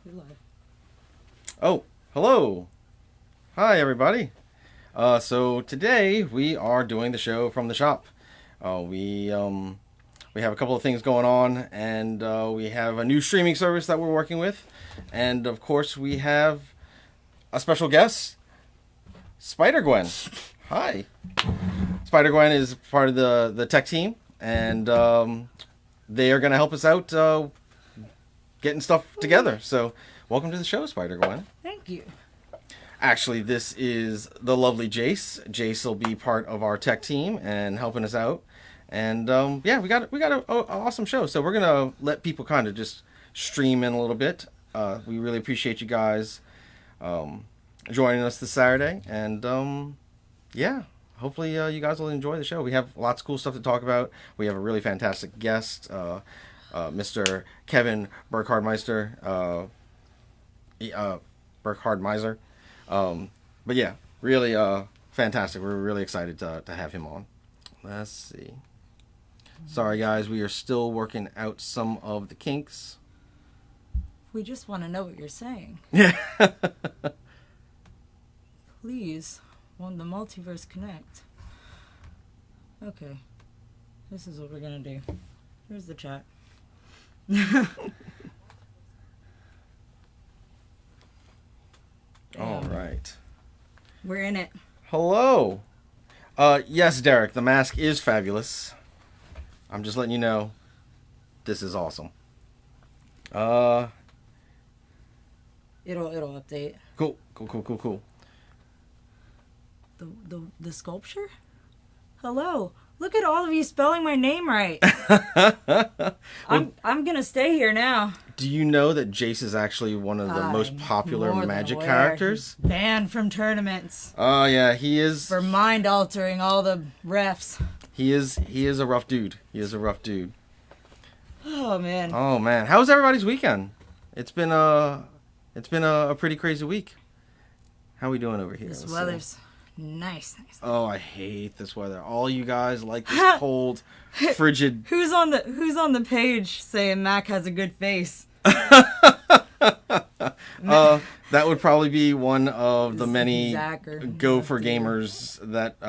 You're live. Oh, hello. Hi, everybody. So today we are doing the show from the shop. We have a couple of things going on, and we have a new streaming service that we're working with, and of course we have a special guest, Spider Gwen. Hi. Spider Gwen is part of the tech team, and they are going to help us out getting stuff together. So, welcome to the show, Spider Gwen. Thank you. Actually, this is the lovely Jace. Jace will be part of our tech team and helping us out. And yeah, we got an awesome show. So we're gonna let people kind of just stream in a little bit. We really appreciate you guys joining us this Saturday. And yeah, hopefully you guys will enjoy the show. We have lots of cool stuff to talk about. We have a really fantastic guest, Mr. Kevin Burkhardt Miser. But yeah, really fantastic. We're really excited to have him on. Let's see. Sorry guys, we are still working out some of the kinks. We just want to know what you're saying. Yeah. Please, won't the multiverse connect? Okay. This is what we're gonna do. Here's the chat. All right. We're in it. Hello. Yes, Derek, the mask is fabulous. I'm just letting you know, this is awesome. It'll update. Cool. The sculpture? Hello. Look at all of you spelling my name right. I'm gonna stay here now. Do you know that Jace is actually one of the most popular more than Magic aware. characters? He's banned from tournaments Oh yeah, he is. for mind altering all the refs. He is a rough dude. Oh man. Oh man, how was everybody's weekend? It's been a pretty crazy week. How we doing over here? This Let's weather's nice. Oh, I hate this weather. All you guys like this cold, frigid. Who's on the page saying Mac has a good face? That would probably be one of the many Zacher. Go for gamers that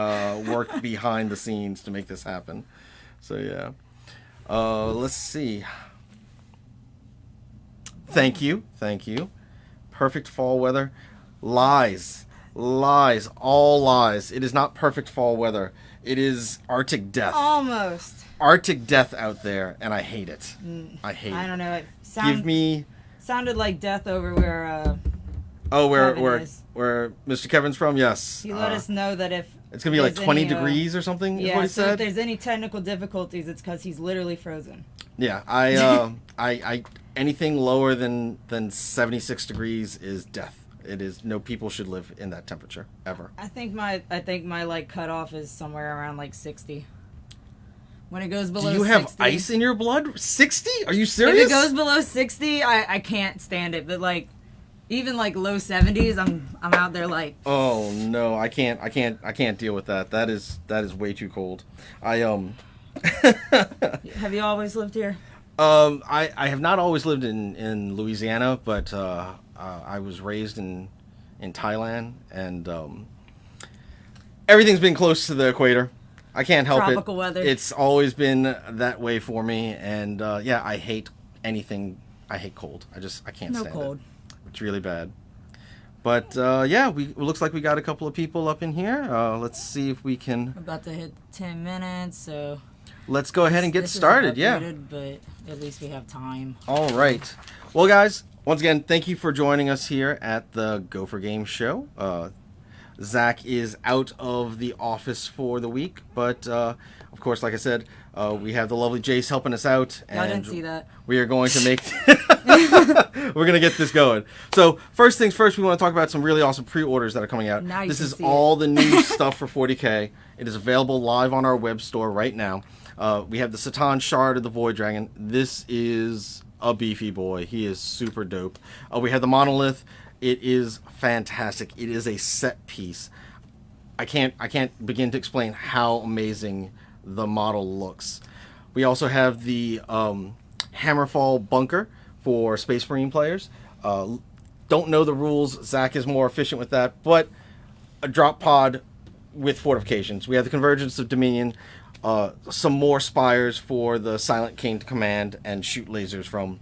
work behind the scenes to make this happen. So yeah. Let's see. Thank you. Perfect fall weather. Lies, all lies. It is not perfect fall weather. It is Arctic death. Almost. Arctic death out there, and I hate it. I don't know. It Give me. sounded like death over where. Where Mr. Kevin's from? Yes. He let us know that if it's gonna be like there's 20 any, degrees or something. Is Yeah, what he so said. if there's any technical difficulties, it's because he's literally frozen. Yeah, I anything lower than 76 degrees is death. It is no people should live in that temperature ever. I think my like cutoff is somewhere around like 60. When it goes below 60. Do you have ice in your blood? 60? Are you serious? If it goes below 60, I can't stand it. But like even like low 70s, I'm out there like. Oh no, I can't deal with that. That is way too cold. Have you always lived here? I have not always lived in Louisiana, but I was raised in Thailand, and everything's been close to the equator. I can't help it. Tropical weather. It's always been that way for me, and yeah, I hate anything. I hate cold. I can't stand cold. it. It's really bad. But yeah, it looks like we got a couple of people up in here. Let's see if we can. We're about to hit 10 minutes, so. Let's go ahead and get this started. Is Yeah. But at least we have time. All right. Well, guys, once again, thank you for joining us here at the Go for Games show. Zach is out of the office for the week, but of course, like I said, we have the lovely Jace helping us out, and I didn't see that. we are going to make. We're gonna get this going. So first things first, we want to talk about some really awesome pre-orders that are coming out. Now you this can is see all the new stuff for 40K. It is available live on our web store right now. We have the Satan Shard of the Void Dragon. This is a beefy boy. He is super dope. We have the Monolith. It is fantastic. It is a set piece. I can't begin to explain how amazing the model looks. We also have the Hammerfall Bunker for Space Marine players. Don't know the rules. Zach is more efficient with that, but a drop pod with fortifications. We have the Convergence of Dominion, some more spires for the Silent King to command and shoot lasers from.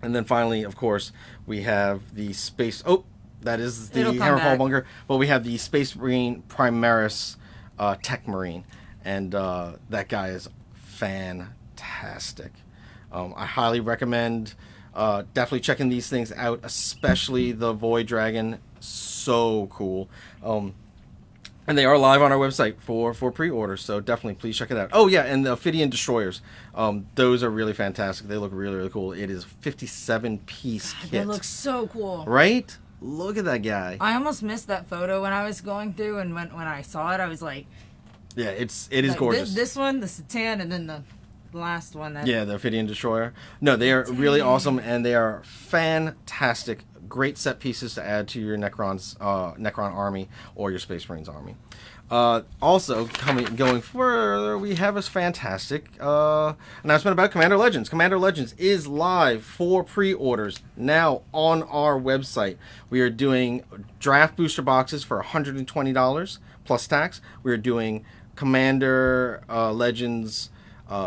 And then finally, of course, we have the Space... Oh, that is the Hammerfall Bunker. But we have the Space Marine Primaris Tech Marine. And that guy is fantastic. I highly recommend definitely checking these things out, especially the Void Dragon. So cool. And they are live on our website for pre-order, so definitely please check it out. Oh yeah, and the Ophidian Destroyers. Those are really fantastic. They look really, really cool. It is a 57-piece kit. They look so cool. Right? Look at that guy. I almost missed that photo when I was going through, and when I saw it, I was like... Yeah, it is gorgeous. This one, the Satan, and then the last one. Yeah, the Ophidian Destroyer. No, they are really awesome, and they are fantastic. Great set pieces to add to your Necron army or your Space Marines army. Also, going further, we have a fantastic announcement about Commander Legends. Commander Legends is live for pre-orders now on our website. We are doing draft booster boxes for $120 plus tax. We are doing Commander Legends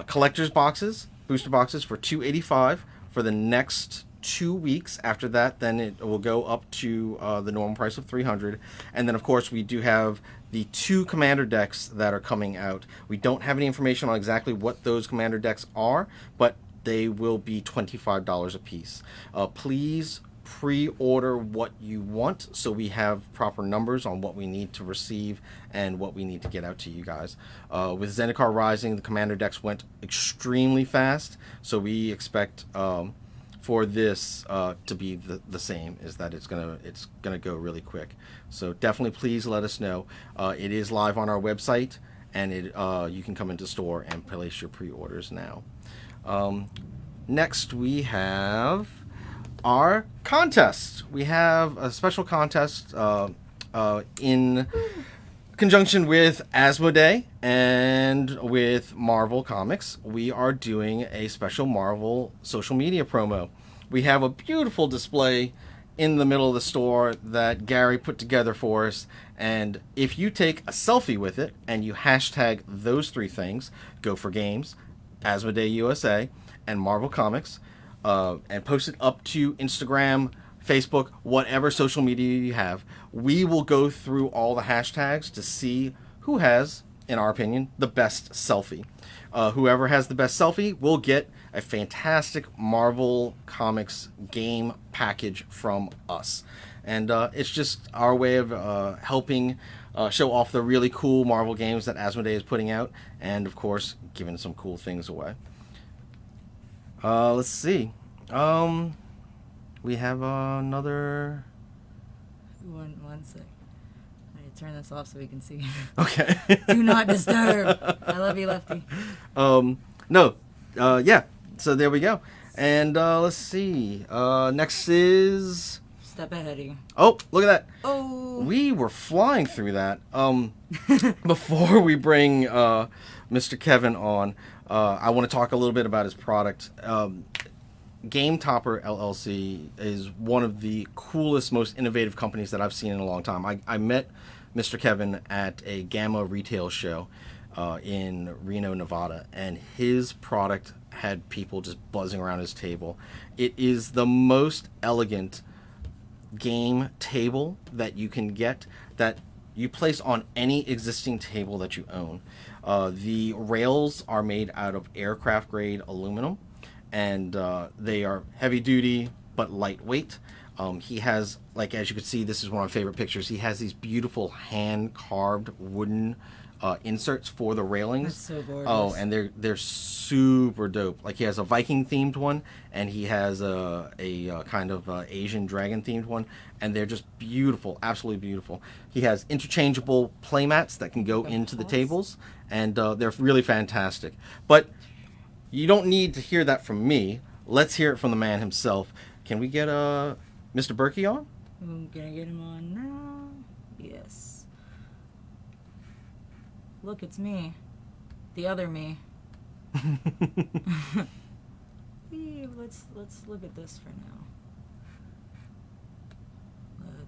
collector's boxes, booster boxes for $285 for the next 2 weeks. After that, then it will go up to the normal price of $300. And then, of course, we do have the 2 commander decks that are coming out. We don't have any information on exactly what those commander decks are, but they will be $25 a piece. Please pre-order what you want so we have proper numbers on what we need to receive and what we need to get out to you guys. With Zendikar Rising, the commander decks went extremely fast, so we expect for this to be the same, is that it's gonna go really quick. So definitely please let us know. It is live on our website, and you can come into store and place your pre-orders now. Next we have our contest. We have a special contest in conjunction with Asmodee and with Marvel Comics. We are doing a special Marvel social media promo. We have a beautiful display in the middle of the store that Gary put together for us, and if you take a selfie with it and you hashtag those 3 things, Go for Games, Asmodee USA, and Marvel Comics, and post it up to Instagram, Facebook, whatever social media you have, we will go through all the hashtags to see who has, in our opinion, the best selfie. Whoever has the best selfie will get a fantastic Marvel Comics game package from us. And it's just our way of helping show off the really cool Marvel games that Asmodee is putting out, and of course, giving some cool things away. Let's see. We have another... One sec. I need to turn this off so we can see. Okay. Do not disturb. I love you, Lefty. No. Yeah. So there we go. And let's see. Next is... Step ahead of you. Oh, look at that. Oh. We were flying through that. Before we bring Mr. Kevin on, I want to talk a little bit about his product. Game Topper LLC is one of the coolest, most innovative companies that I've seen in a long time. I met Mr. Kevin at a Gamma retail show in Reno, Nevada, and his product had people just buzzing around his table. It is the most elegant game table that you can get, that you place on any existing table that you own. The rails are made out of aircraft grade aluminum, and they are heavy duty but lightweight. He has, like, as you can see, this is one of my favorite pictures, he has these beautiful hand carved wooden inserts for the railings. That's so gorgeous. Oh, and they're super dope. Like, he has a Viking themed one, and he has a kind of Asian dragon themed one, and they're just beautiful, absolutely beautiful. He has interchangeable playmats that can go into the tables, and they're really fantastic. But you don't need to hear that from me. Let's hear it from the man himself. Can we get Mr. Burky on? I'm gonna get him on now. Yes. Look, it's me. The other me. Let's look at this for now.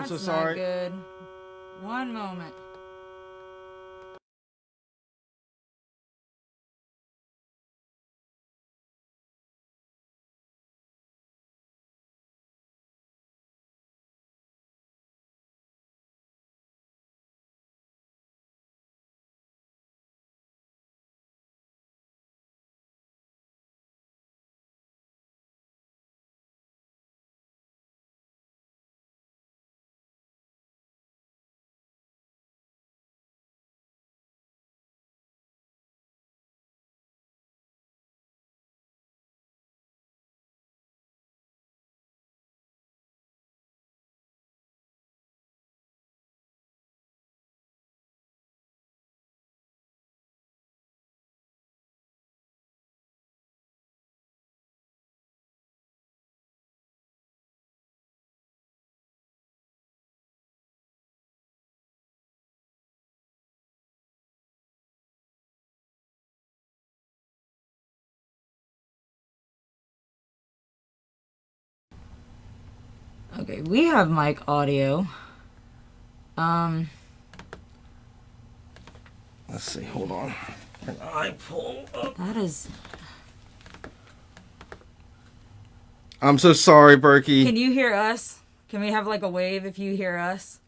I'm so That's sorry. not good. One moment. Okay, we have mic audio. Let's see. Hold on. Can I pull up? That is. I'm so sorry, Burky. Can you hear us? Can we have like a wave if you hear us?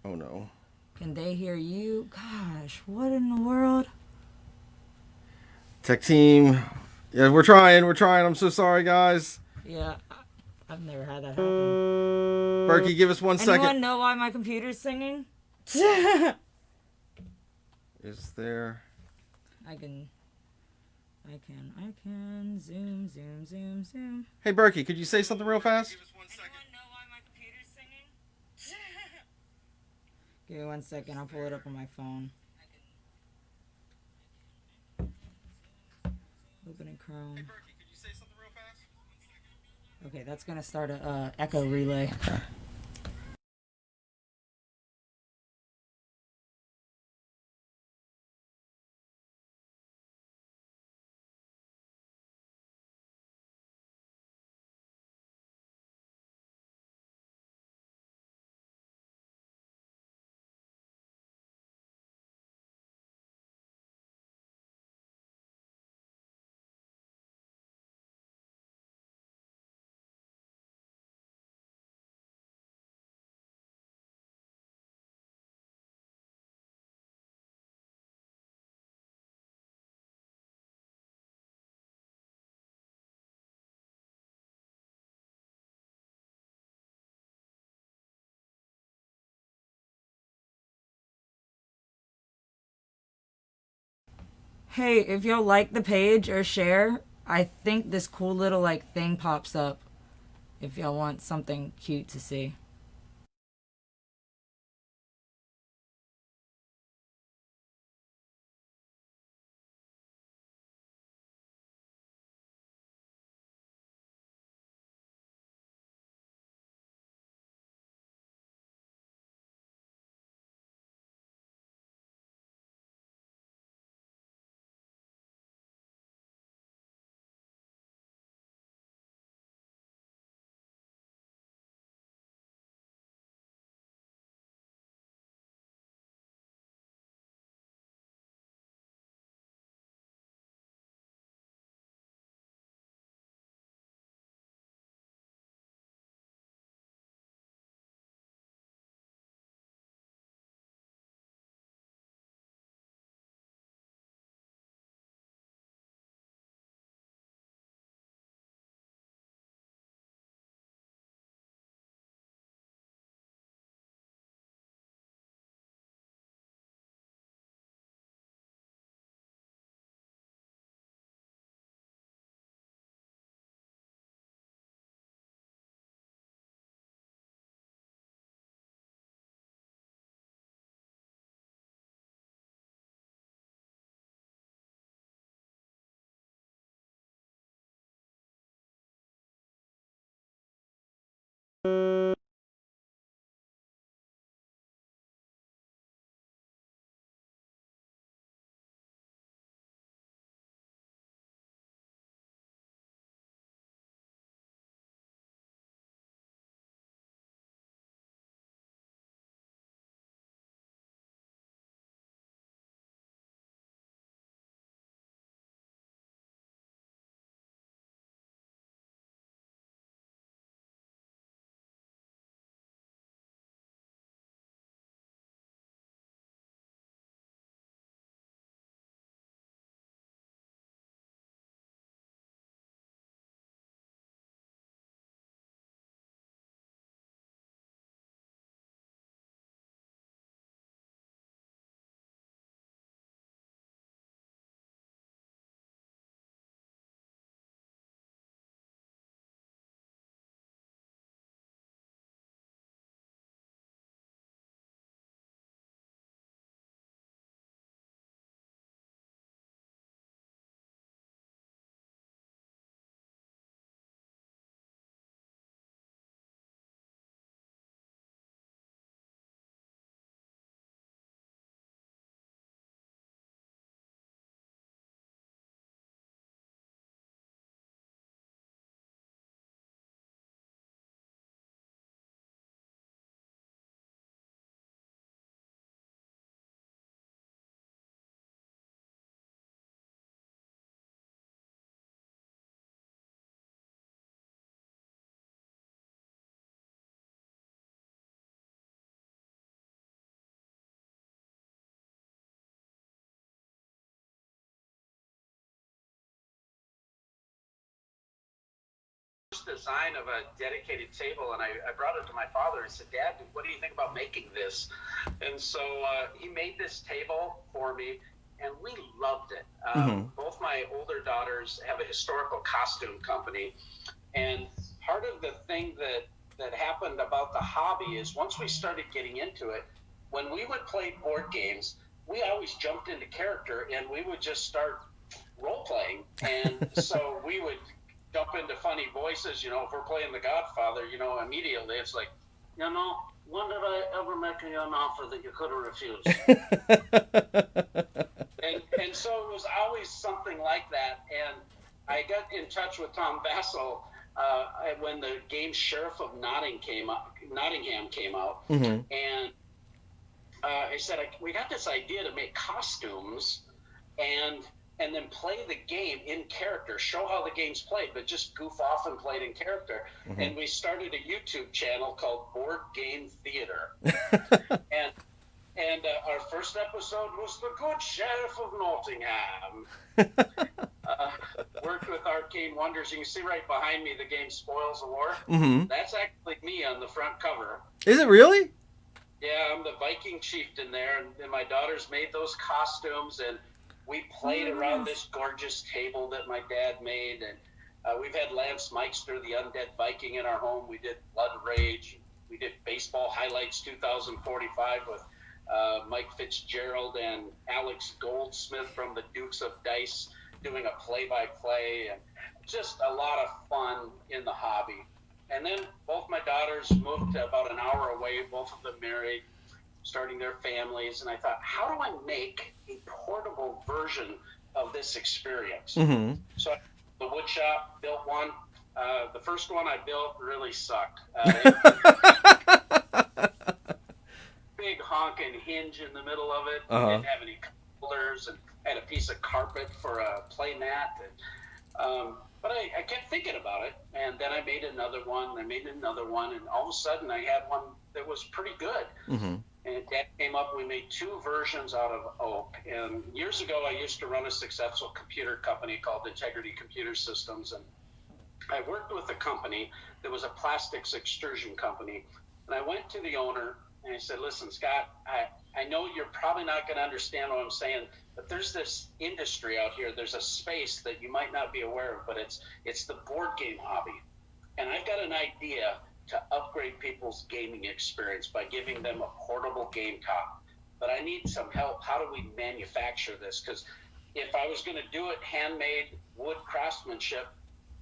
Oh no. Can they hear you? Gosh, what in the world? Tech team. Yeah, we're trying. We're trying. I'm so sorry, guys. Yeah, I've never had that happen. Burky, give us 1 second. Anyone know why my computer's singing? Is there? I can. Zoom, zoom, zoom, zoom. Hey, Burky, could you say something real fast? Anyone know why my computer's singing? Give me 1 second. I'll pull it up on my phone. Opening Chrome. Hey, Burky, could you say something real fast? Okay, that's gonna start a echo relay. Hey, if y'all like the page or share, I think this cool little like thing pops up if y'all want something cute to see. design of a dedicated table, and I brought it to my father. I said, Dad, what do you think about making this? And so he made this table for me, and we loved it. Both my older daughters have a historical costume company, and part of the thing that happened about the hobby is once we started getting into it, when we would play board games, we always jumped into character, and we would just start role-playing. And so we would jump into funny voices, if we're playing The Godfather, immediately it's like, when did I ever make you an offer that you could have refused? and so it was always something like that. And I got in touch with Tom Vassell when the game Sheriff of Nottingham came out. And I said, we got this idea to make costumes and then play the game in character, show how the game's played, but just goof off and play it in character. And we started a YouTube channel called Board Game Theater. and our first episode was The Good Sheriff of Nottingham. Worked with Arcane Wonders. You can see right behind me the game Spoils of War. That's actually me on the front cover. Is it really? Yeah, I'm the Viking chieftain there, and my daughters made those costumes, and we played around this gorgeous table that my dad made, and we've had Lance Meister, the Undead Viking, in our home. We did Blood Rage. We did Baseball Highlights 2045 with Mike Fitzgerald and Alex Goldsmith from the Dukes of Dice doing a play-by-play, and just a lot of fun in the hobby. And then both my daughters moved about an hour away, both of them married, starting their families, and I thought, how do I make a portable version of this experience? So the wood shop built one. The first one I built really sucked. Big honking hinge in the middle of it. Didn't have any holders, and had a piece of carpet for a play mat. But I kept thinking about it, and then I made another one, and all of a sudden I had one that was pretty good. And Dad came up, we made two versions out of oak. And years ago, I used to run a successful computer company called Integrity Computer Systems. And I worked with a company that was a plastics extrusion company. And I went to the owner and I said, listen, Scott, I know you're probably not going to understand what I'm saying, but there's this industry out here. There's a space that you might not be aware of, but it's the board game hobby. And I've got an idea to upgrade people's gaming experience by giving them a portable game top. But I need some help. How do we manufacture this? Because if I was going to do it handmade wood craftsmanship,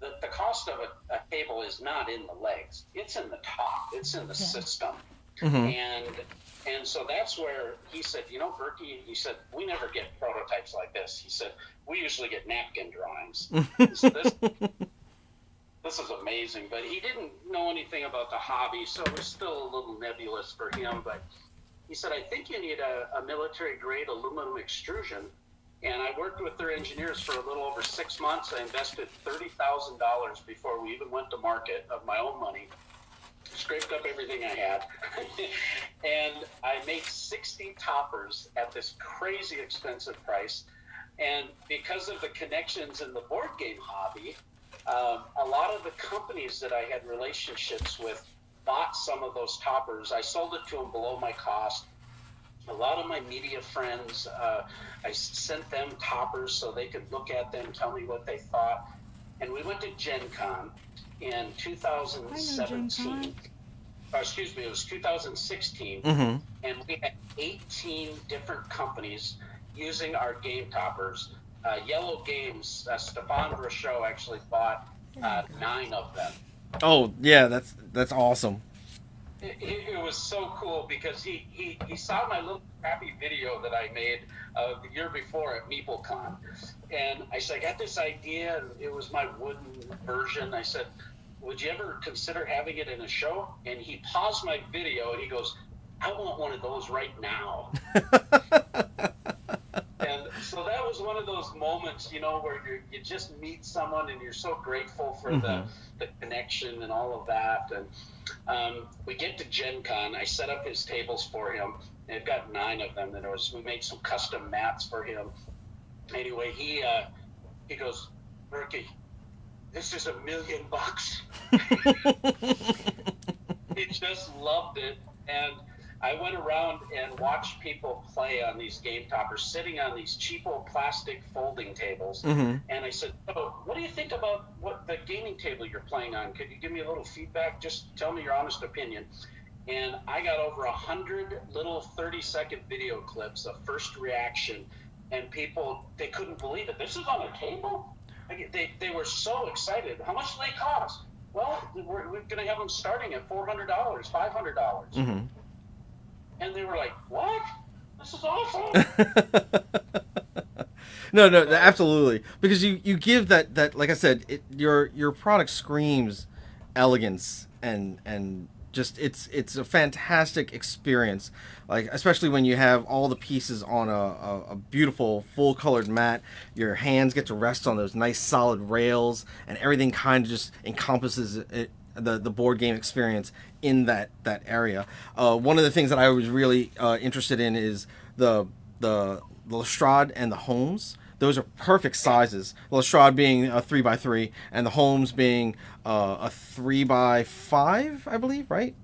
the cost of a table is not in the legs. It's in the top. It's in the system. And so that's where he said, Burky, he said, we never get prototypes like this. He said, we usually get napkin drawings. So this is amazing. But he didn't know anything about the hobby, so it was still a little nebulous for him. But he said, I think you need a military-grade aluminum extrusion. And I worked with their engineers for a little over 6 months. I invested $30,000 before we even went to market of my own money. Scraped up everything I had. And I made 60 toppers at this crazy expensive price. And because of the connections in the board game hobby, a lot of the companies that I had relationships with bought some of those toppers. I sold it to them below my cost. A lot of my media friends, I sent them toppers so they could look at them, tell me what they thought. And we went to Gen Con in 2017. Excuse me, it was 2016. And we had 18 different companies using our game toppers. Yellow Games, Stefan Rochot actually bought 9 of them. Oh, yeah, that's awesome. It was so cool because he saw my little crappy video that I made the year before at MeepleCon. And I said, I got this idea, and it was my wooden version. I said, would you ever consider having it in a show? And he paused my video, and he goes, I want one of those right now. And so that was one of those moments, where you just meet someone and you're so grateful for the connection and all of that. And we get to Gen Con. I set up his tables for him. They've got 9 of them. And we made some custom mats for him. Anyway, he goes, Burky, this is $1 million. He just loved it. And I went around and watched people play on these game toppers, sitting on these cheapo plastic folding tables. Mm-hmm. And I said, "Oh, what do you think about what the gaming table you're playing on? Could you give me a little feedback? Just tell me your honest opinion." And I got over 100 little 30-second video clips of first reaction, and people, they couldn't believe it. This is on a table? They were so excited. How much do they cost? Well, we're going to have them starting at $400, $500. Mm-hmm. And they were like, "What? This is awesome." No, absolutely. Because you give that like I said, your product screams elegance and just it's a fantastic experience. Like especially when you have all the pieces on a beautiful full colored mat, your hands get to rest on those nice solid rails, and everything kind of just encompasses it, the board game experience in that area. One of the things that I was really interested in is the Lestrade and the Holmes. Those are perfect sizes. The Lestrade being a 3x3, and the Holmes being a 3x5, I believe, right?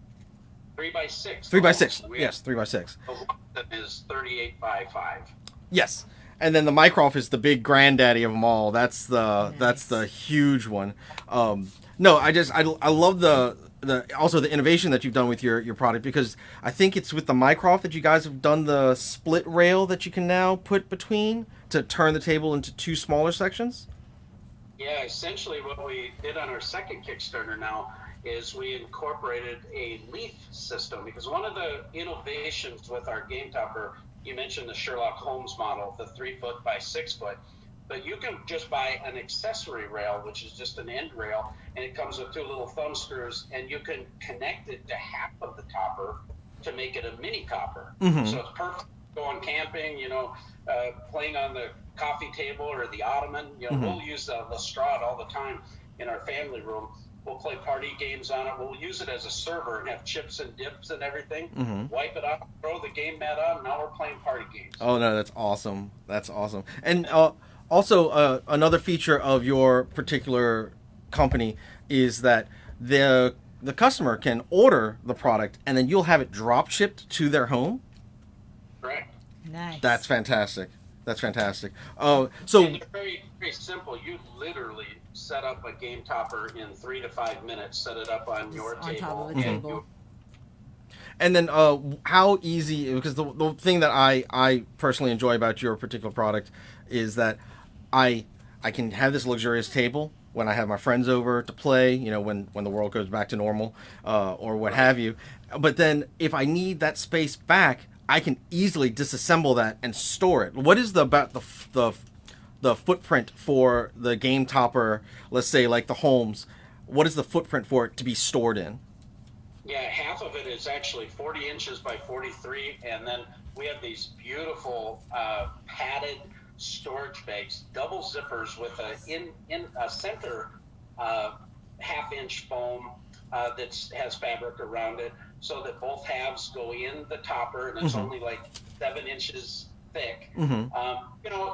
3x6. 3x6. Yes, 3x6. The one is 38x5. Yes, and then the Mycroft is the big granddaddy of them all. That's the huge one. No, I love the also the innovation that you've done with your product, because I think it's with the Mycroft that you guys have done the split rail that you can now put between to turn the table into two smaller sections. Yeah, essentially what we did on our second Kickstarter now is we incorporated a leaf system, because one of the innovations with our game topper, you mentioned the Sherlock Holmes model, the 3-foot by 6-foot, but you can just buy an accessory rail, which is just an end rail, and it comes with 2 little thumb screws, and you can connect it to half of the topper to make it a mini topper. Mm-hmm. So it's perfect going camping, playing on the coffee table or the ottoman. Mm-hmm. We'll use the Lestrade all the time in our family room. We'll play party games on it. We'll use it as a server and have chips and dips and everything. Mm-hmm. Wipe it off, throw the game mat on. Now we're playing party games. Oh no, that's awesome. That's awesome. And also another feature of your particular company is that the customer can order the product and then you'll have it drop shipped to their home. Correct. Nice. That's fantastic. So and it's very, very simple. You literally set up a game topper in 3 to 5 minutes. Set it up on your on table. top of the table. And then how easy, because the thing that I personally enjoy about your particular product is that I can have this luxurious table when I have my friends over to play, when the world goes back to normal, or what have you. But then if I need that space back, I can easily disassemble that and store it. What is about the footprint for the game topper, let's say like the Holmes, what is the footprint for it to be stored in? Yeah, half of it is actually 40 inches by 43, and then we have these beautiful padded storage bags, double zippers with a center half-inch foam that has fabric around it, so that both halves go in the topper, and it's only like 7 inches thick. Mm-hmm.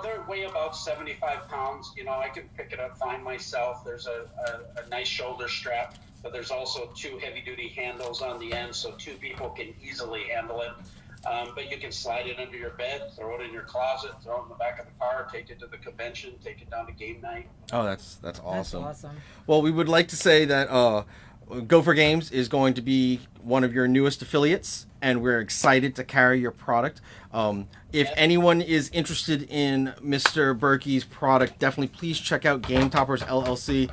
They're weigh about 75 pounds. I can pick it up fine myself. There's a nice shoulder strap, but there's also 2 heavy-duty handles on the end, so 2 people can easily handle it. But you can slide it under your bed, throw it in your closet, throw it in the back of the car, take it to the convention, take it down to game night. Oh, that's awesome. That's awesome. Well, we would like to say that Gopher Games is going to be one of your newest affiliates, and we're excited to carry your product. If anyone is interested in Mr. Burky's product, definitely please check out Game Toppers LLC.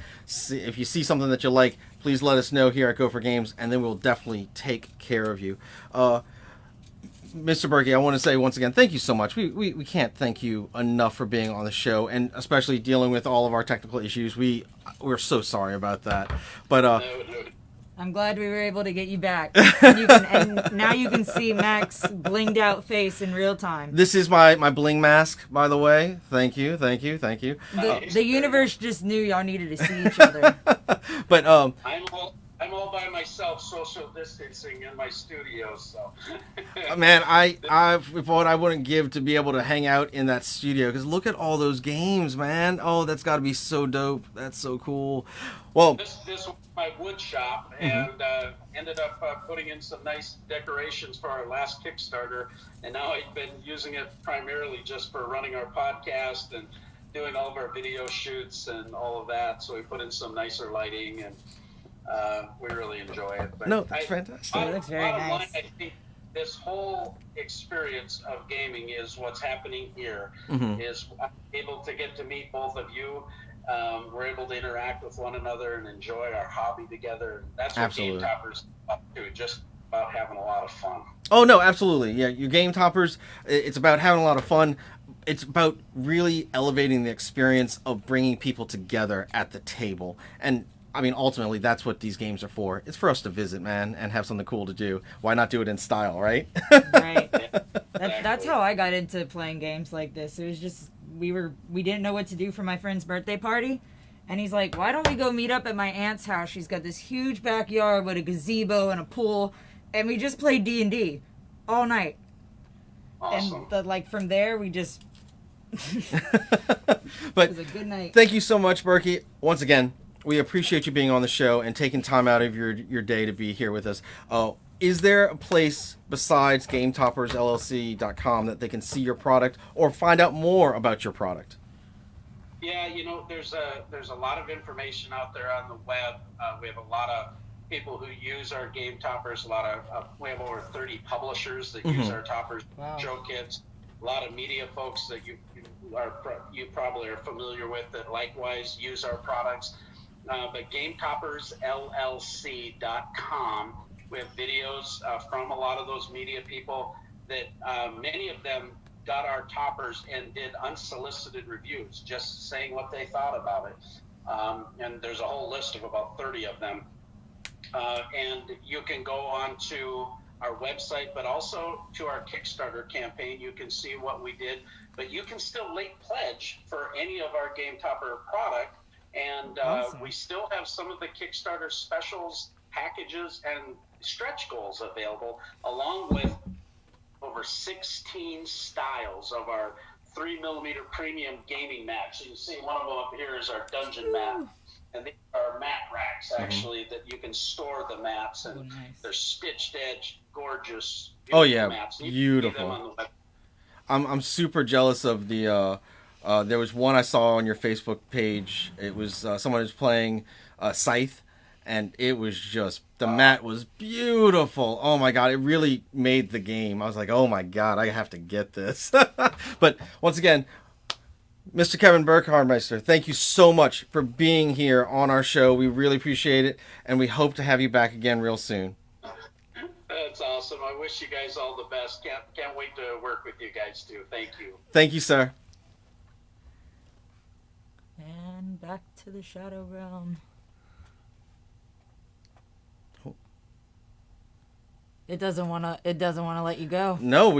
If you see something that you like, please let us know here at Gopher Games, and then we'll definitely take care of you. Mr. Burky, I want to say once again, thank you so much. We can't thank you enough for being on the show, and especially dealing with all of our technical issues. We're so sorry about that. But I'm glad we were able to get you back. And now you can see Mac's blinged out face in real time. This is my bling mask, by the way. Thank you. The universe just knew y'all needed to see each other. But I'm I'm all by myself, social distancing in my studio. So, Man, I wouldn't give to be able to hang out in that studio, because look at all those games, man. Oh, that's got to be so dope. That's so cool. Well, this was my wood shop, and ended up putting in some nice decorations for our last Kickstarter, and now I've been using it primarily just for running our podcast and doing all of our video shoots and all of that. So we put in some nicer lighting, and we really enjoy it. But no, that's fantastic. It looks very nice. Line, I think this whole experience of gaming is what's happening here. Is I'm able to get to meet both of you. We're able to interact with one another and enjoy our hobby together. That's what Game Toppers do, just about having a lot of fun. Oh, no, absolutely. Yeah, your Game Toppers, it's about having a lot of fun. It's about really elevating the experience of bringing people together at the table. And, I mean, ultimately, that's what these games are for. It's for us to visit, man, and have something cool to do. Why not do it in style, right? Right. That's how I got into playing games like this. It was just, we didn't know what to do for my friend's birthday party. And he's like, why don't we go meet up at my aunt's house? She's got this huge backyard with a gazebo and a pool. And we just played D&D all night. Awesome. And from there, we just... But it was a good night. Thank you so much, Burky. Once again, we appreciate you being on the show and taking time out of your day to be here with us. Is there a place besides GameToppersLLC.com that they can see your product or find out more about your product? Yeah, there's a lot of information out there on the web. We have a lot of people who use our Game Toppers. We have over 30 publishers that use our toppers. Wow. Show kids. A lot of media folks that you probably are familiar with that likewise use our products. But GameToppersLLC.com. We have videos from a lot of those media people that many of them got our toppers and did unsolicited reviews, just saying what they thought about it. And there's a whole list of about 30 of them. And you can go on to our website, but also to our Kickstarter campaign. You can see what we did, but you can still late pledge for any of our Game Topper product. And awesome. We still have some of the Kickstarter specials, packages, and stretch goals available, along with over 16 styles of our 3mm premium gaming mats. So you see one of them up here is our dungeon mat. And these are mat racks, actually, that you can store the mats. And nice. They're stitched edge, gorgeous, mats. Beautiful. I'm super jealous of the... there was one I saw on your Facebook page. It was someone who was playing Scythe, and it was just... The mat was beautiful. Oh, my God. It really made the game. I was like, oh, my God, I have to get this. But once again... Mr. Kevin Burkhardt, thank you so much for being here on our show. We really appreciate it, and we hope to have you back again real soon. That's awesome. I wish you guys all the best. Can't wait to work with you guys, too. Thank you. Thank you, sir. And back to the Shadow Realm. It doesn't want to let you go. No,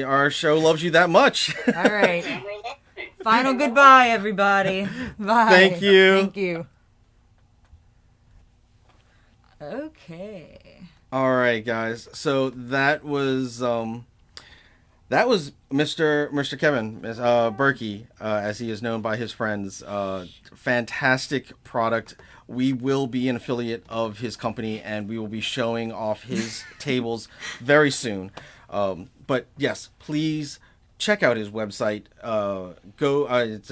our show loves you that much. All right. Final goodbye, everybody. Bye. Thank you. Thank you. Okay. All right, guys. So that was Mr. Kevin Burky, as he is known by his friends. Fantastic product. We will be an affiliate of his company, and we will be showing off his tables very soon. But yes, please check out his website. It's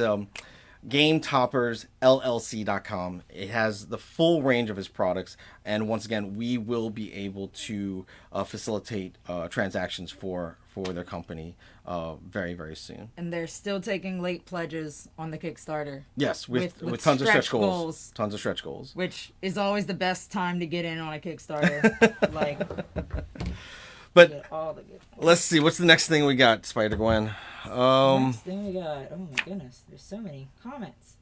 GameToppersLLC.com. It has the full range of his products, and once again, we will be able to facilitate transactions for their company very, very soon. And they're still taking late pledges on the Kickstarter. Yes, with tons of stretch goals. Tons of stretch goals. Which is always the best time to get in on a Kickstarter. But all the good let's see, what's the next thing we got, Spider-Gwen? Next thing we got, oh my goodness, there's so many comments.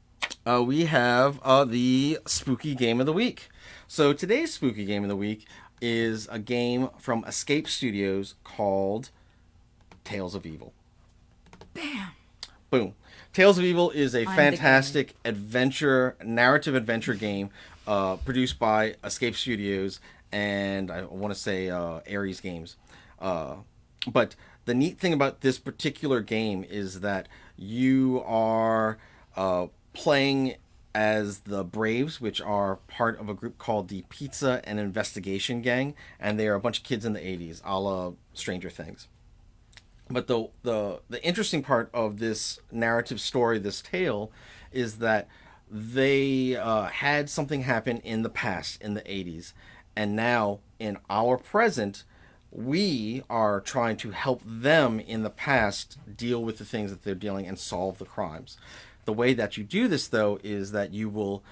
We have the Spooky Game of the Week. So today's Spooky Game of the Week is a game from Escape Studios called Tales of Evil. Bam! Boom. Tales of Evil is a fantastic narrative adventure game produced by Escape Studios and I want to say Ares Games. But the neat thing about this particular game is that you are playing as the Braves, which are part of a group called the Pizza and Investigation Gang, and they are a bunch of kids in the 80s, a la Stranger Things. But the interesting part of this narrative story, this tale, is that they had something happen in the past, in the 80s, and now in our present, we are trying to help them in the past deal with the things that they're dealing and solve the crimes. The way that you do this, though, is that you will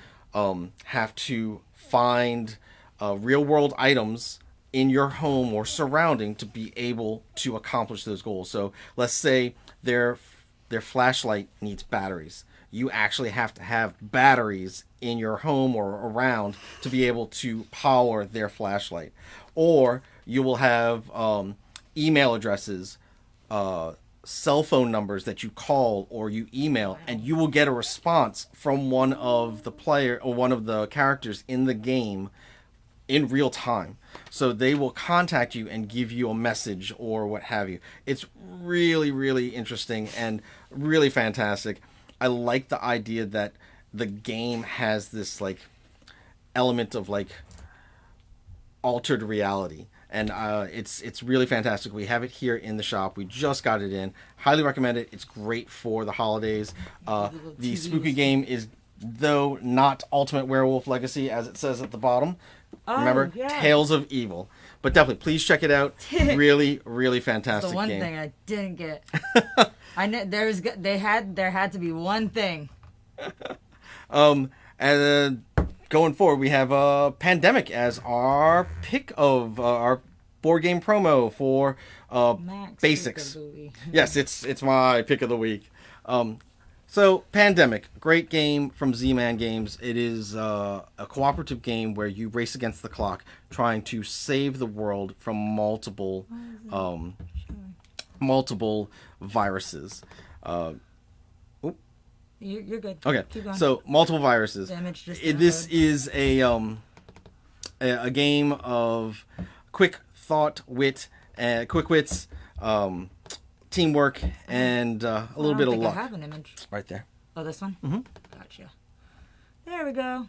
have to find real world items in your home or surrounding to be able to accomplish those goals. So let's say their flashlight needs batteries. You actually have to have batteries in your home or around to be able to power their flashlight. Or you will have email addresses, cell phone numbers that you call or you email, and you will get a response from one of the player or one of the characters in the game in real time. So they will contact you and give you a message or what have you. It's really, really interesting and really fantastic. I like the idea that the game has this like element of like altered reality. And it's really fantastic. We have it here in the shop. We just got it in. Highly recommend it. It's great for the holidays. The spooky game is, though, not Ultimate Werewolf Legacy, as it says at the bottom. Remember, yeah. Tales of Evil. But definitely, please check it out. Really, really fantastic the one game. thing I didn't get. I know there had to be one thing. And going forward, we have Pandemic as our pick of our board game promo for Max basics. pick of the week. Yes, it's my pick of the week. So Pandemic, great game from Z-Man Games. It is a cooperative game where you race against the clock, trying to save the world from multiple viruses. You're good. Okay, Keep going. so multiple viruses. Damage just This is a game of quick thought, quick wits, teamwork, and a little bit of luck. I have an image. Right there. Oh, this one? Mm-hmm. Gotcha. There we go.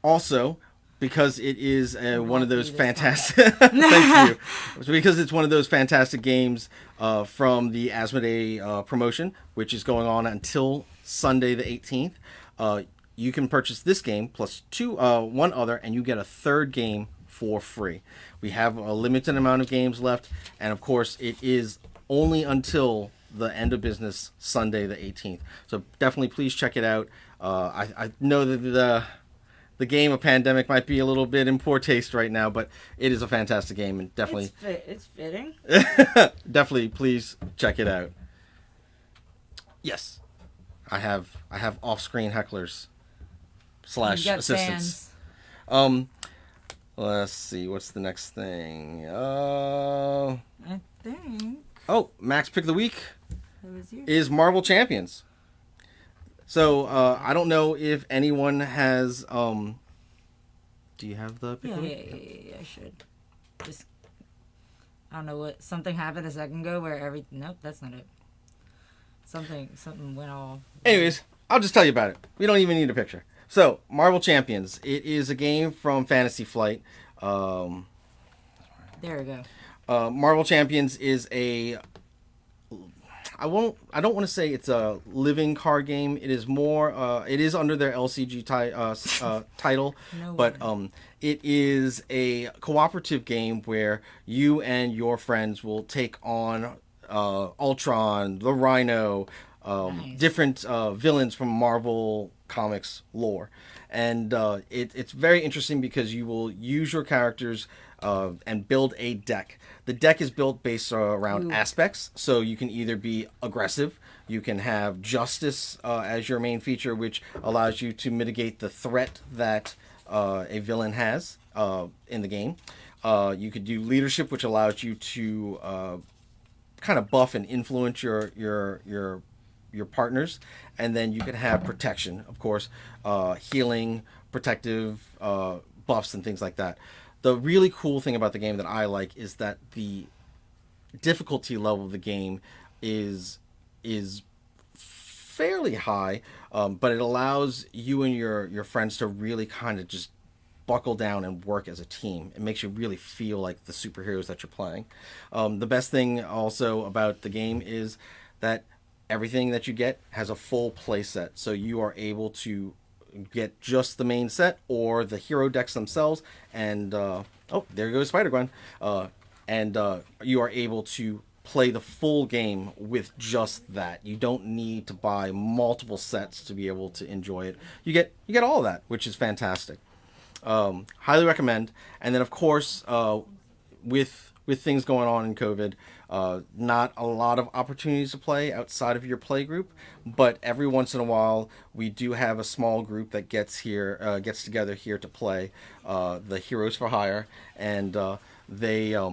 Also, because it is one of those this fantastic. Thank you. Because it's one of those fantastic games from the Asmodee promotion, which is going on until Sunday the 18th. You can purchase this game plus one other, and you get a third game for free. We have a limited amount of games left, and of course, it is only until the end of business Sunday the 18th. So definitely, please check it out. I know that the game of Pandemic might be a little bit in poor taste right now, but it is a fantastic game, and definitely It's fitting. definitely please check it out. Yes, I have off-screen hecklers / You got assistants. fans. Let's see, what's the next thing? I think Max pick of the week it was you. is Marvel Champions. So I don't know if anyone has. Do you have the pick of the week? Yeah, I should. Just, I don't know what. Something happened a second ago where nope, that's not it. Something went off. Anyways, I'll just tell you about it. We don't even need a picture. So, Marvel Champions. It is a game from Fantasy Flight. There we go. Marvel Champions is a. I don't want to say it's a living card game. It is more. It is under their LCG title, No but way. it is a cooperative game where you and your friends will take on Ultron, the Rhino, Nice. different villains from Marvel Comics lore, and it's very interesting because you will use your characters and build a deck. The deck is built based around aspects, so you can either be aggressive, you can have justice as your main feature, which allows you to mitigate the threat that a villain has in the game. You could do leadership, which allows you to kind of buff and influence your partners, and then you can have protection, of course, healing, protective buffs and things like that. The really cool thing about the game that I like is that the difficulty level of the game is fairly high, but it allows you and your friends to really kind of just buckle down and work as a team. It makes you really feel like the superheroes that you're playing. The best thing also about the game is that everything that you get has a full play set, so you are able to get just the main set or the hero decks themselves, and oh, there goes Spider-Gwen, and you are able to play the full game with just that. You don't need to buy multiple sets to be able to enjoy it. You get all of that, which is fantastic. Highly recommend. And then of course, with things going on in COVID, not a lot of opportunities to play outside of your play group, but every once in a while we do have a small group that gets together here to play the Heroes for Hire, and they are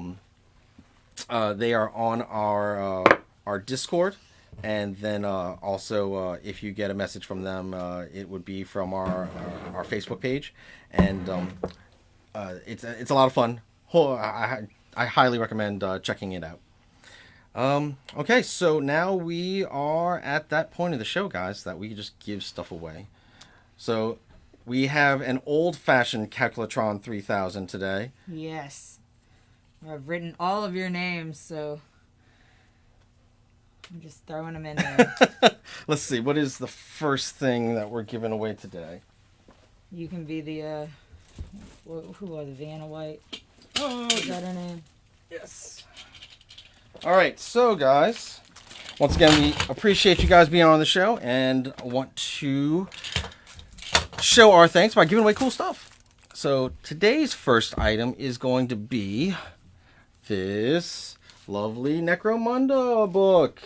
on our Discord, and then also if you get a message from them, it would be from our Facebook page, and it's a lot of fun. I highly recommend checking it out. Okay, so now we are at that point of the show, guys, that we can just give stuff away. So we have an old-fashioned Calculatron 3000 today. Yes. I've written all of your names, so I'm just throwing them in there. Let's see, what is the first thing that we're giving away today? You can be the, who was it, Vanna White? Oh, is that her name? Yes. All right, so guys, once again, we appreciate you guys being on the show and want to show our thanks by giving away cool stuff. So today's first item is going to be this lovely Necromunda book.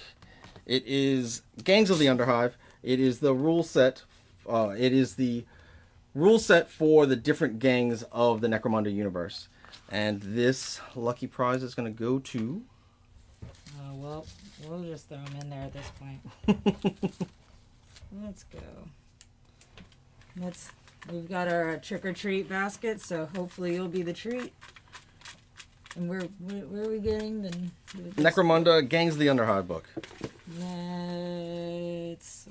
It is Gangs of the Underhive. It is the rule set. It is the rule set for the different gangs of the Necromunda universe. And this lucky prize is going to go to... well, we'll just throw them in there at this point. Let's go. We've got our trick-or-treat basket, so hopefully you'll be the treat. And where are we getting the... Necromunda Gangs of the Underhive book. Let's...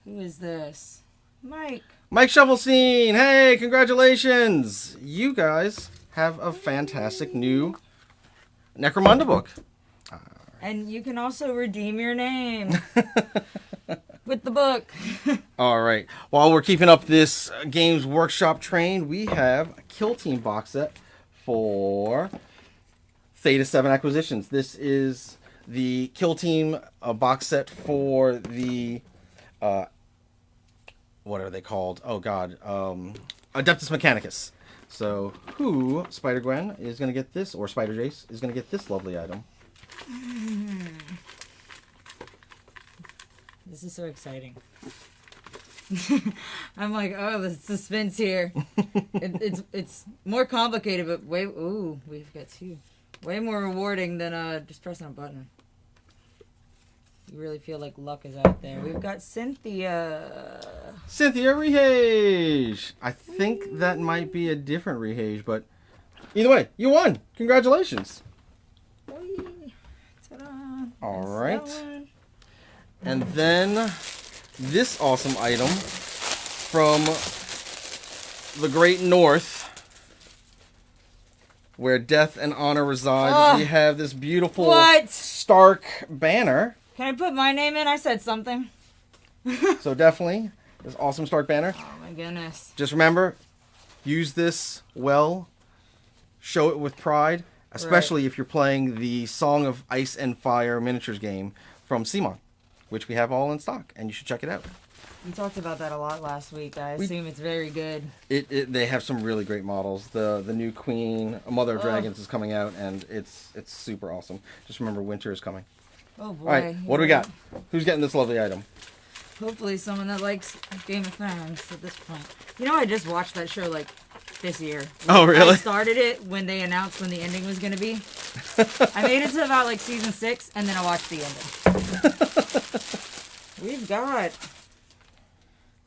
Who is this? Mike Shovelstein! Hey, congratulations! You guys have a fantastic new Necromunda book. And you can also redeem your name with the book. All right. While we're keeping up this Games Workshop train, we have a Kill Team box set for Theta 7 Acquisitions. This is the Kill Team box set for the... what are they called? Oh, God. Adeptus Mechanicus. So, who, Spider-Gwen, is going to get this, or Spider-Jace, is going to get this lovely item? This is so exciting. I'm like, oh, the suspense here. It's more complicated, but we've got two. Way more rewarding than just pressing a button. You really feel like luck is out there. We've got Cynthia Rehage! I think that might be a different Rehage, but either way, you won! Congratulations! Ta-da. Alright. And then this awesome item from the Great North, where death and honor reside. We have this beautiful Stark banner. Can I put my name in? I said something. So definitely, this awesome Stark banner. Oh my goodness. Just remember, use this well. Show it with pride, especially if you're playing the Song of Ice and Fire miniatures game from CMON, which we have all in stock, and you should check it out. We talked about that a lot last week. I assume it's very good. They have some really great models. The new Queen, Mother of Dragons, is coming out, and it's super awesome. Just remember, winter is coming. Oh boy. All right, what do we got? Who's getting this lovely item? Hopefully someone that likes Game of Thrones at this point. You know, I just watched that show like this year. Oh, really? I started it when they announced when the ending was going to be. I made it to about like season 6, and then I watched the ending. We've got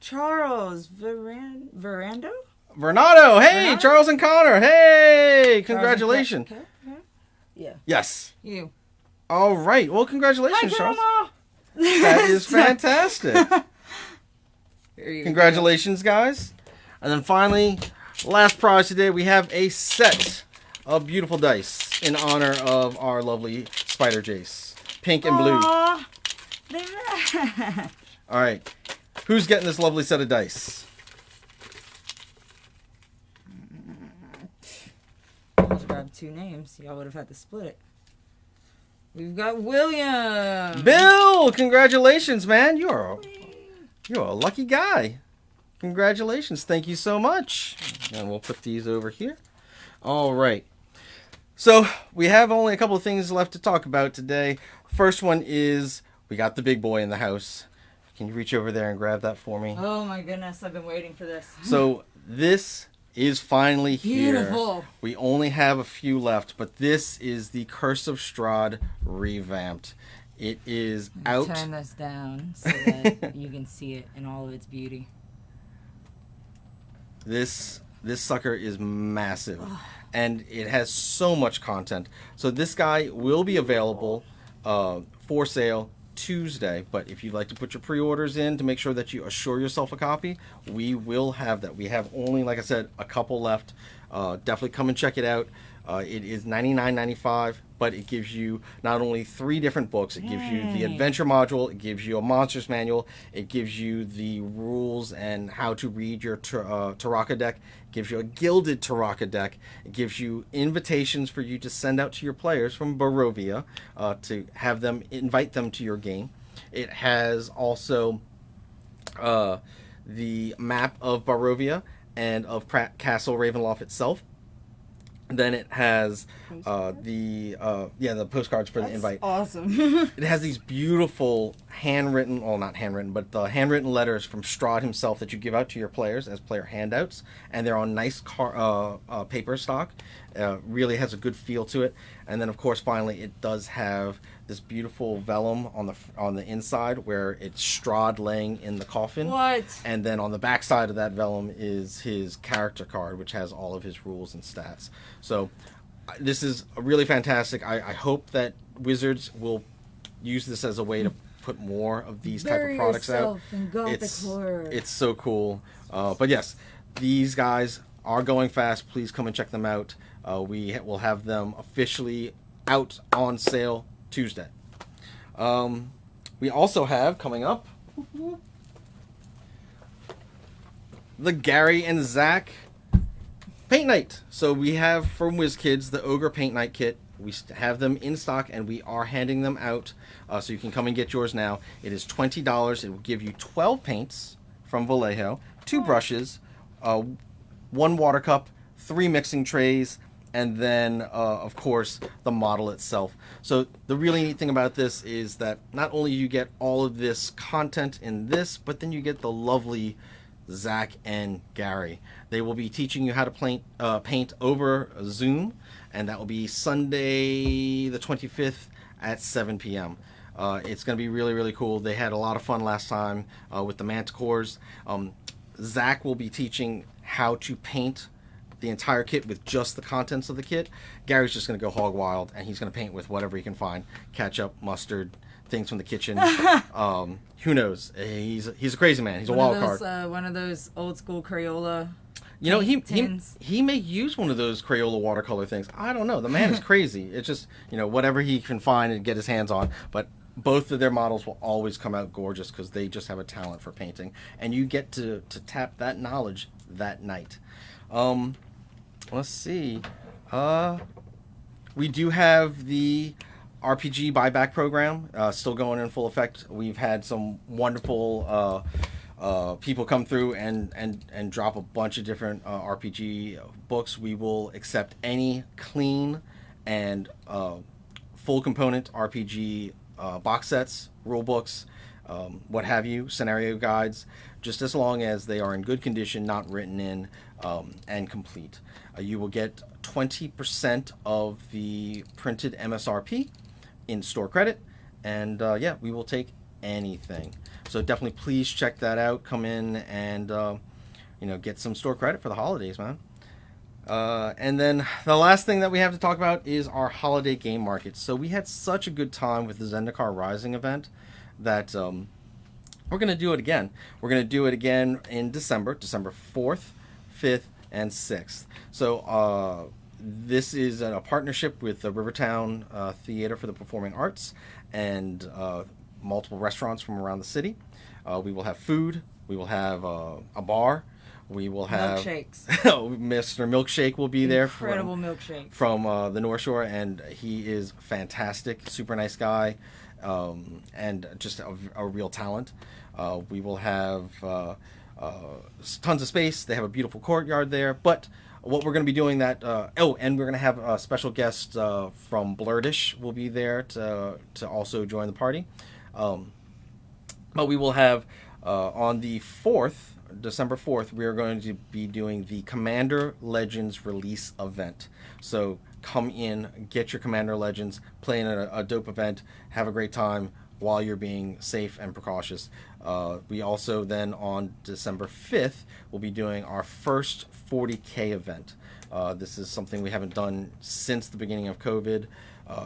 Charles Verando? Vernado, hey, Vernado? Charles and Connor, hey, congratulations. Yeah. Yes. You. All right. Well, congratulations, Hi, Charles. Grandma! That is fantastic. Here you Congratulations, guys. And then finally, last prize today, we have a set of beautiful dice in honor of our lovely Spider Jace. Pink and blue. Aw, All right. Who's getting this lovely set of dice? Almost grabbed two names. Y'all would have had to split it. We've got William. Bill, congratulations, man. You're a lucky guy. Congratulations. Thank you so much. And we'll put these over here. All right. So we have only a couple of things left to talk about today. First one is we got the big boy in the house. Can you reach over there and grab that for me? Oh my goodness, I've been waiting for this. So this is finally here. Beautiful. We only have a few left, but this is the Curse of Strahd revamped. It is out. Turn this down so that you can see it in all of its beauty. This sucker is massive, and it has so much content. So this guy will be available for sale Tuesday, but if you'd like to put your pre-orders in to make sure that you assure yourself a copy, we will have that. We have only, like I said, a couple left. Definitely come and check it out. It is $99.95, but it gives you not only 3 different books. It gives you the adventure module, it gives you a monsters manual, it gives you the rules and how to read your Taraka deck, it gives you a gilded Taraka deck, it gives you invitations for you to send out to your players from Barovia to have them invite them to your game. It has also the map of Barovia and of Castle Ravenloft itself. Then it has the postcards for the invite. Awesome. It has these beautiful handwritten, well, not handwritten, but the handwritten letters from Strahd himself that you give out to your players as player handouts, and they're on nice paper stock. Really has a good feel to it. And then, of course, finally, it does have this beautiful vellum on the inside where it's Strahd laying in the coffin. What? And then on the back side of that vellum is his character card, which has all of his rules and stats. So this is really fantastic. I hope that Wizards will use this as a way to put more of these type of products out. It's so cool. But yes, these guys are going fast. Please come and check them out. We will have them officially out on sale Tuesday. We also have coming up the Gary and Zach Paint Night. So we have from WizKids the Ogre Paint Night kit. We have them in stock and we are handing them out. So you can come and get yours now. It is $20. It will give you 12 paints from Vallejo, 2 brushes, 1 water cup, 3 mixing trays, and then, of course, the model itself. So the really neat thing about this is that not only you get all of this content in this, but then you get the lovely Zach and Gary. They will be teaching you how to paint over Zoom, and that will be Sunday the 25th at 7 p.m. It's going to be really, really cool. They had a lot of fun last time with the Manticores. Zach will be teaching how to paint the entire kit with just the contents of the kit. Gary's just going to go hog wild, and he's going to paint with whatever he can find. Ketchup, mustard, things from the kitchen. Who knows? He's a crazy man. He's a wild card. One of those old school Crayola. You know, he may use one of those Crayola watercolor things. I don't know. The man is crazy. It's just, whatever he can find and get his hands on. But both of their models will always come out gorgeous because they just have a talent for painting. And you get to tap that knowledge that night. Let's see. We do have the RPG buyback program still going in full effect. We've had some wonderful people come through and drop a bunch of different RPG books. We will accept any clean and full component RPG box sets, rule books, what have you, scenario guides, just as long as they are in good condition, not written in, and complete. You will get 20% of the printed MSRP in store credit, and we will take anything. So definitely please check that out. Come in and get some store credit for the holidays, man. And then the last thing that we have to talk about is our holiday game market. So we had such a good time with the Zendikar Rising event that we're going to do it again. We're going to do it again in December 4th, 5th, and 6th. So this is a partnership with the Rivertown Theater for the Performing Arts and multiple restaurants from around the city. We will have food. We will have a bar. We will have milkshakes. Mr. Milkshake will be there. Incredible milkshake from the North Shore, and he is fantastic, super nice guy, and just a real talent. We will have tons of space. They have a beautiful courtyard there. But what we're going to be doing and we're going to have a special guest from Blurdish will be there to also join the party. But we will have on the 4th. December 4th, we are going to be doing the Commander Legends release event. So come in, get your Commander Legends, play in a dope event, have a great time while you're being safe and precautious. We also then on December 5th will be doing our first 40K event. This is something we haven't done since the beginning of COVID.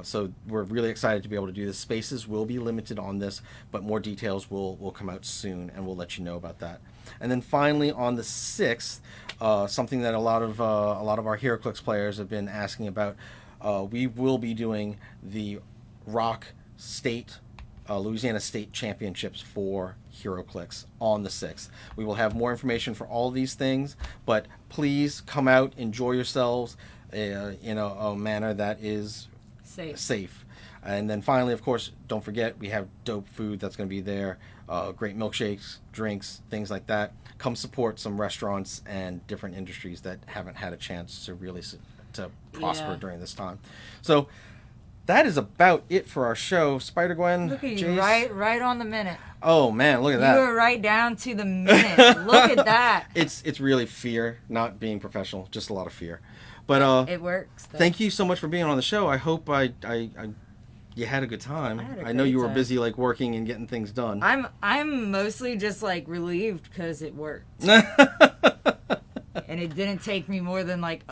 So we're really excited to be able to do this. Spaces will be limited on this, but more details will come out soon, and we'll let you know about that. And then finally on the 6th, something that a lot of our HeroClix players have been asking about, we will be doing the Louisiana State Championships for HeroClix on the 6th. We will have more information for all of these things, but please come out, enjoy yourselves in a manner that is safe. And then finally, of course, don't forget, we have dope food that's going to be there, great milkshakes, drinks, things like that. Come support some restaurants and different industries that haven't had a chance to really prosper during this time. So that is about it for our show. Spider-Gwen, look at Jace. you, right on the minute. Oh man, look at that. You were right down to the minute. Look at that. It's really fear, not being professional, just a lot of fear. But it works. Though. Thank you so much for being on the show. I hope you had a good time. I know you were busy working and getting things done. I'm mostly just relieved because it worked. And it didn't take me more than like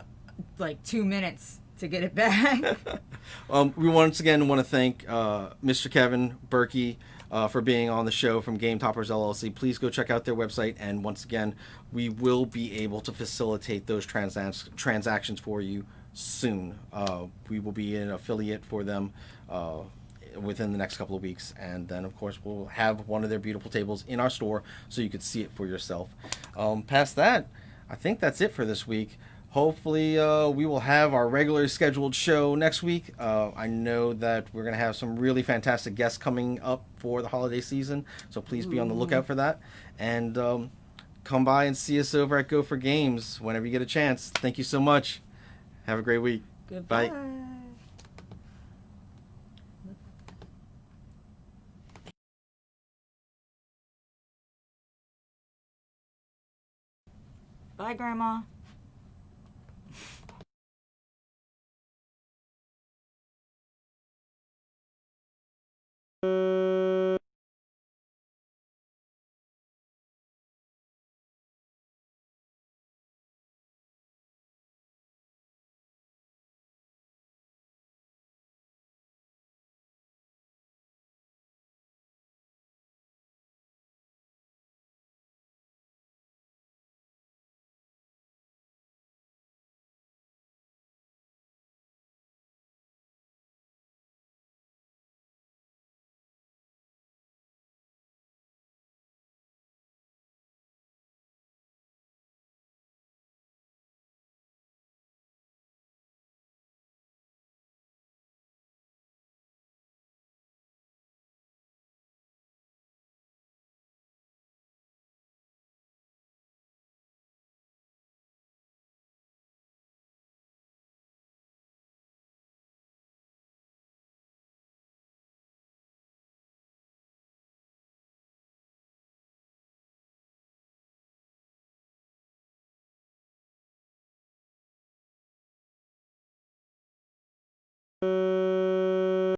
2 minutes to get it back. We once again want to thank Mr. Kevin Burky for being on the show from Game Toppers LLC. Please go check out their website, and once again, we will be able to facilitate those transactions for you soon. We will be an affiliate for them within the next couple of weeks, and then of course we'll have one of their beautiful tables in our store so you could see it for yourself. Past that, I think that's it for this week. Hopefully we will have our regularly scheduled show next week. I know that we're going to have some really fantastic guests coming up for the holiday season, so please be on the lookout for that. And come by and see us over at Go for Games whenever you get a chance. Thank you so much. Have a great week. Goodbye. Bye. Bye, Grandma.